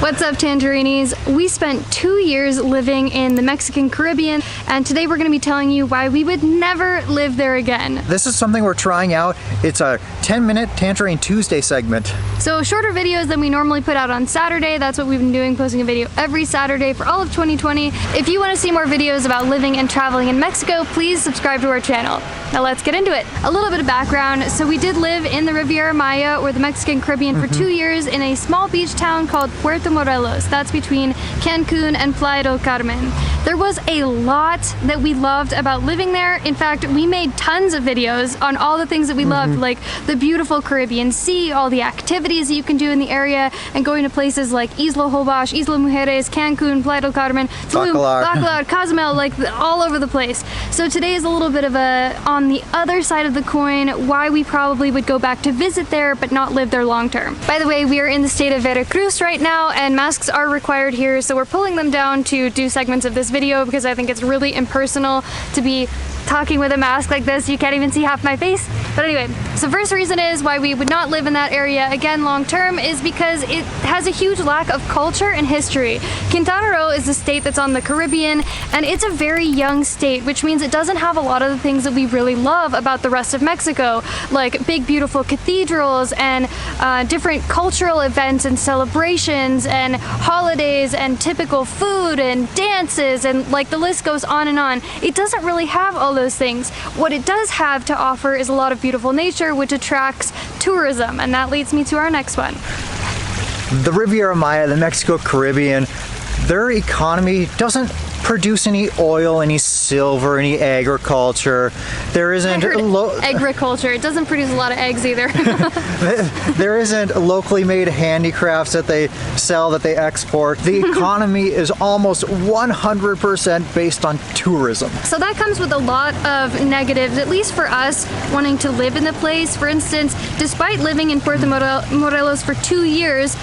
What's up, Tangerinis? We spent 2 years living in the Mexican Caribbean, and today we're going to be telling you why we would never live there again. This is something we're trying out. It's a 10-minute Tangerine Tuesday segment. So shorter videos than we normally put out on Saturday. That's what we've been doing, posting a video every Saturday for all of 2020. If you want to see more videos about living and traveling in Mexico, please subscribe to our channel. Now let's get into it. A little bit of background. So we did live in the Riviera Maya, or the Mexican Caribbean, for 2 years in a small beach town called Puerto Morelos. That's between Cancun and Playa del Carmen. There was a lot that we loved about living there. In fact, we made tons of videos on all the things that we loved, like the beautiful Caribbean Sea, all the activities that you can do in the area, and going to places like Isla Holbox, Isla Mujeres, Cancun, Playa del Carmen, Tulum, Bacalar, Cozumel, like all over the place. So today is a little bit of a, on the other side of the coin, why we probably would go back to visit there but not live there long term. By the way, we are in the state of Veracruz right now, and masks are required here, so we're pulling them down to do segments of this video because I think it's really impersonal to be talking with a mask like this. You can't even see half my face. But anyway, so first reason is why we would not live in that area again long term is because it has a huge lack of culture and history. Quintana Roo is a state that's on the Caribbean, and it's a very young state, which means it doesn't have a lot of the things that we really love about the rest of Mexico, like big beautiful cathedrals and different cultural events and celebrations and holidays and typical food and dances, and like the list goes on and on. It doesn't really have all those things. What it does have to offer is a lot of beautiful nature, which attracts tourism, and that leads me to our next one. The Riviera Maya, the Mexico Caribbean, their economy doesn't produce any oil, any silver, any agriculture. There isn't agriculture. It doesn't produce a lot of eggs either. There isn't locally made handicrafts that they sell, that they export. The economy is almost 100% based on tourism. So that comes with a lot of negatives, at least for us wanting to live in the place. For instance, despite living in Puerto Morelos for 2 years,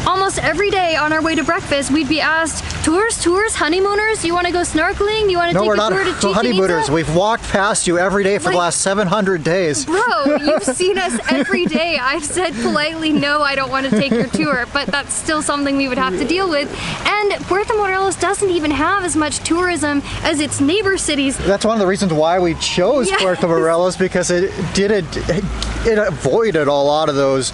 almost every day on our way to breakfast, we'd be asked, tours, honeymooners, you want to go snorkeling? You want to take a tour to Chichen Itza? Honeymooners. We've walked past you every day for the last 700 days. Bro, you've seen us every day. I've said politely, no, I don't want to take your tour, but that's still something we would have to deal with. And Puerto Morelos doesn't even have as much tourism as its neighbor cities. That's one of the reasons why we chose Puerto Morelos, because it avoided a lot of those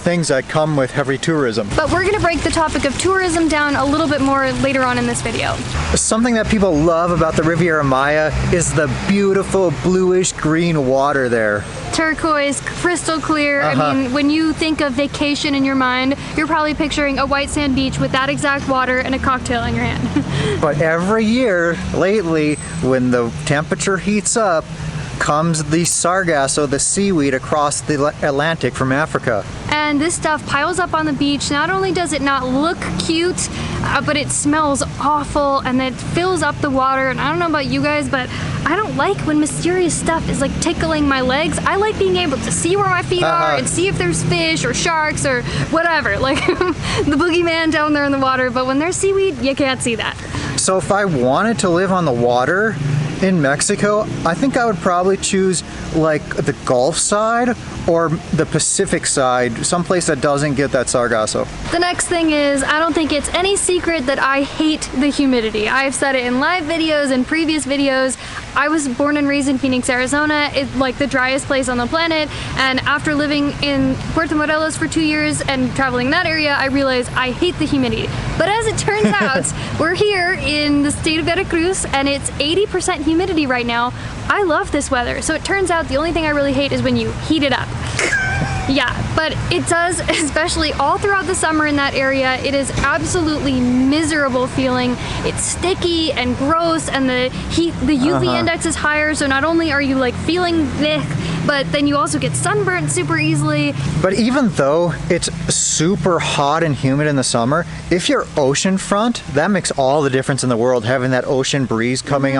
things that come with heavy tourism. But we're going to break the topic of tourism down a little bit more later on in this video. Something that people love about the Riviera Maya is the beautiful bluish green water there. Turquoise, crystal clear. I mean, when you think of vacation in your mind, you're probably picturing a white sand beach with that exact water and a cocktail in your hand. But every year lately, when the temperature heats up, comes the sargasso, the seaweed, across the Atlantic from Africa. And this stuff piles up on the beach. Not only does it not look cute, but it smells awful, and it fills up the water. And I don't know about you guys, but I don't like when mysterious stuff is like tickling my legs. I like being able to see where my feet are and see if there's fish or sharks or whatever, like the boogeyman down there in the water. But when there's seaweed, you can't see that. So if I wanted to live on the water in Mexico, I think I would probably choose like the Gulf side or the Pacific side, someplace that doesn't get that sargasso. The next thing is, I don't think it's any secret that I hate the humidity. I've said it in live videos and previous videos. I was born and raised in Phoenix, Arizona. It's like the driest place on the planet, and after living in Puerto Morelos for 2 years and traveling that area, I realized I hate the humidity. But as it turns out, we're here in the state of Veracruz, and it's 80% humidity right now. I love this weather, so it turns out the only thing I really hate is when you heat it up. Yeah, but it does, especially all throughout the summer in that area. It is absolutely miserable feeling. It's sticky and gross, and the UV index is higher, so not only are you like feeling thick, but then you also get sunburnt super easily. But even though it's super hot and humid in the summer, if you're oceanfront, that makes all the difference in the world, having that ocean breeze coming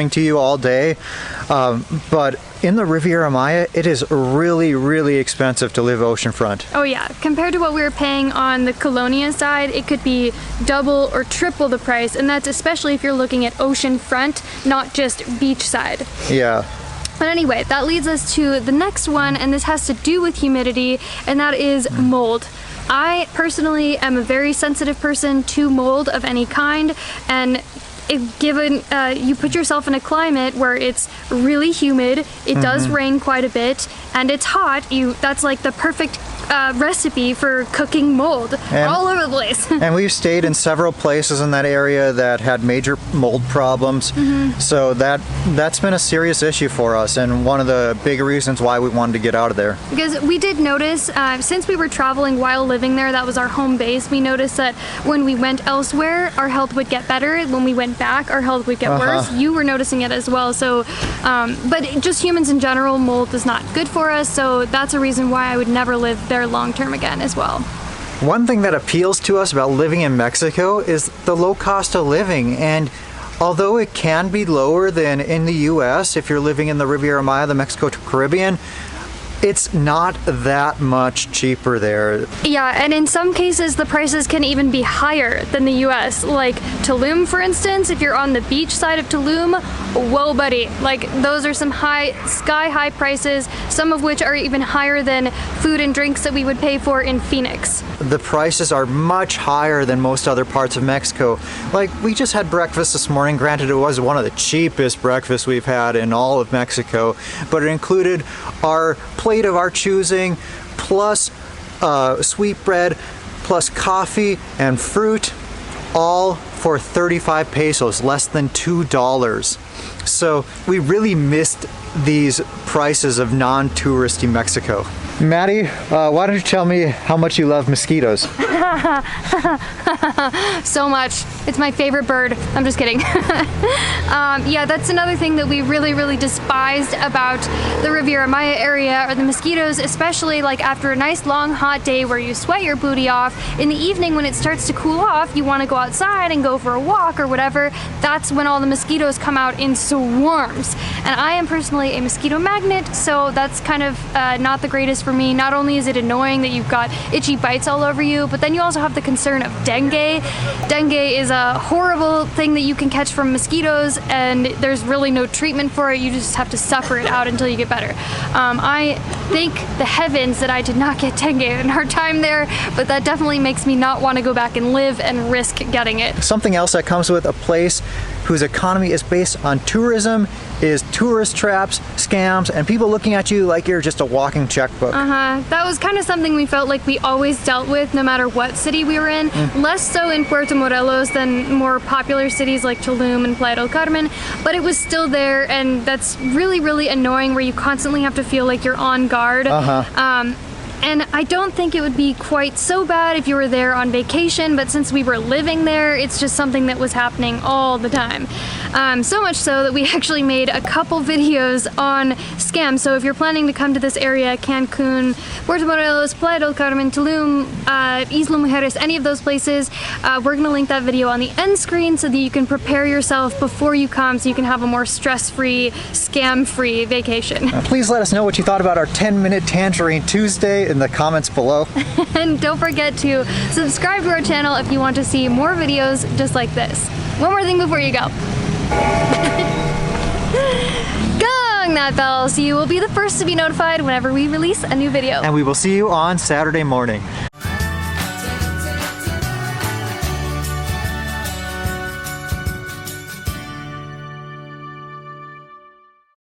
to you all day. But in the Riviera Maya, it is really, really expensive to live oceanfront. Oh yeah, compared to what we were paying on the Colonia side, it could be double or triple the price, and that's especially if you're looking at oceanfront, not just beachside. Yeah. But anyway, that leads us to the next one, and this has to do with humidity, and that is mold. I personally am a very sensitive person to mold of any kind, and if given you put yourself in a climate where it's really humid, it does rain quite a bit, and it's hot, that's like the perfect recipe for cooking mold all over the place. And we've stayed in several places in that area that had major mold problems. So that's been a serious issue for us, and one of the big reasons why we wanted to get out of there. Because we did notice, since we were traveling while living there, that was our home base, we noticed that when we went elsewhere, our health would get better. When we went back, our health would get worse. You were noticing it as well. So, but just humans in general, mold is not good for us. So that's a reason why I would never live there long term again as well. One thing that appeals to us about living in Mexico is the low cost of living, and although it can be lower than in the US if you're living in the Riviera Maya, the Mexico Caribbean, it's not that much cheaper there. Yeah, and in some cases the prices can even be higher than the US. Like Tulum, for instance, if you're on the beach side of Tulum, whoa buddy, like those are some sky high prices, some of which are even higher than food and drinks that we would pay for in Phoenix. The prices are much higher than most other parts of Mexico. Like, we just had breakfast this morning. Granted, it was one of the cheapest breakfasts we've had in all of Mexico, but it included our plate of our choosing, plus sweetbread, plus coffee and fruit, all for 35 pesos, less than $2. So we really missed these prices of non-touristy Mexico. Maddie, why don't you tell me how much you love mosquitoes? So much. It's my favorite bird. I'm just kidding. Yeah, that's another thing that we really despised about the Riviera Maya area, are the mosquitoes, especially like after a nice long hot day where you sweat your booty off. In the evening when it starts to cool off, you want to go outside and go for a walk or whatever. That's when all the mosquitoes come out in swarms. And I am personally a mosquito magnet, so that's kind of not the greatest for me. Not only is it annoying that you've got itchy bites all over you, but then you also have the concern of dengue. Dengue is a horrible thing that you can catch from mosquitoes, and there's really no treatment for it. You just have to suffer it out until you get better. I thank the heavens that I did not get dengue in our time there, but that definitely makes me not want to go back and live and risk getting it. Something else that comes with a place whose economy is based on tourism is tourist traps, scams, and people looking at you like you're just a walking checkbook. That was kind of something we felt like we always dealt with no matter what city we were in. Less so in Puerto Morelos than more popular cities like Tulum and Playa del Carmen, but it was still there, and that's really annoying where you constantly have to feel like you're on guard. And I don't think it would be quite so bad if you were there on vacation, but since we were living there, it's just something that was happening all the time. So much so that we actually made a couple videos on scams. So if you're planning to come to this area, Cancun, Puerto Morelos, Playa del Carmen, Tulum, Isla Mujeres, any of those places, we're gonna link that video on the end screen so that you can prepare yourself before you come, so you can have a more stress-free, scam-free vacation. Please let us know what you thought about our 10-minute Tangerine Tuesday in the comments below. And don't forget to subscribe to our channel if you want to see more videos just like this. One more thing before you go. Gong that bell so you will be the first to be notified whenever we release a new video. And we will see you on Saturday morning.